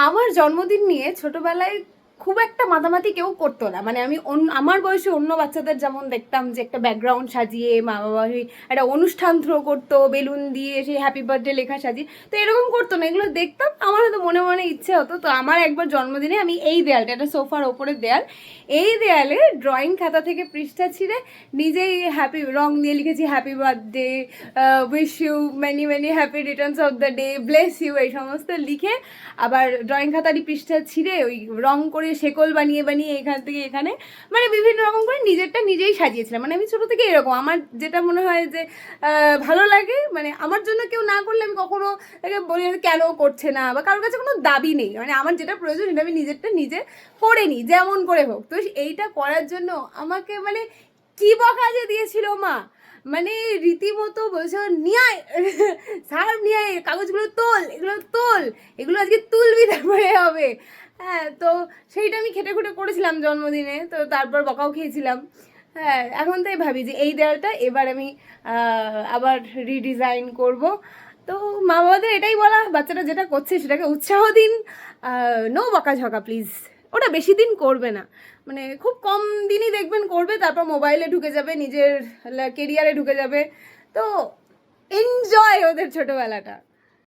আমার জন্মদিন নিয়ে ছোটবেলায় খুব একটা মাতামাতি কেউ করতো না, মানে আমি আমার বয়সে অন্য বাচ্চাদের যেমন দেখতাম যে একটা ব্যাকগ্রাউন্ড সাজিয়ে মা বাবা একটা অনুষ্ঠান থ্রো করতো বেলুন দিয়ে, সেই হ্যাপি বার্থডে লেখা সাজিয়ে, তো এরকম করতো না। এগুলো দেখতাম, আমার হয়তো মনে মনে ইচ্ছে হতো। তো আমার একবার জন্মদিনে আমি এই দেয়ালটা, একটা সোফার ওপরের দেয়াল, এই দেয়ালে ড্রয়িং খাতা থেকে পৃষ্ঠা ছিঁড়ে নিজেই হ্যাপি রং দিয়ে লিখেছি happy birthday, wish you many many happy returns of the day, bless you, এই সমস্ত লিখে আবার ড্রয়িং খাতারই পৃষ্ঠা ছিঁড়ে ওই রং করে শেকল বানিয়ে বানিয়ে এখান থেকে এখানে, মানে বিভিন্ন রকম করে নিজেরটা নিজেই সাজিয়েছিলাম। মানে আমি ছোটো থেকে এরকম, আমার যেটা মনে হয় যে ভালো লাগে, মানে আমার জন্য কেউ না করলে আমি কখনো তাকে বলি কেন করছে না, বা কারোর কাছে কোনো দাবি নেই। মানে আমার যেটা প্রয়োজন সেটা আমি নিজেরটা নিজে করে নিই, যেমন করে হোক। তো এইটা করার জন্য আমাকে মানে কি বকা যে দিয়েছিল মা, মানে রীতিমতো বলছে নিয়ে আয় সার নিয়ে আয়, কাগজগুলো তোল, এগুলো তোল, এগুলো আজকে তুলবি তারপরে হবে। হ্যাঁ, তো সেইটা আমি খেটে খুঁটে করেছিলাম জন্মদিনে, তো তারপর বকাও খেয়েছিলাম। হ্যাঁ, এখন তাই ভাবি যে এই দেয়ালটা এবার আমি আবার রিডিজাইন করব। তো মা বাবাদের এটাই বলা, বাচ্চাটা যেটা করছে সেটাকে উৎসাহ দিন, নো বকাঝকা প্লিজ। ওটা বেশি দিন করবে না, মানে খুব কম দিনই দেখবেন করবে, তারপর মোবাইলে ঢুকে যাবে, নিজের কেরিয়ারে ঢুকে যাবে। তো এনজয় ওদের ছোটোবেলাটা।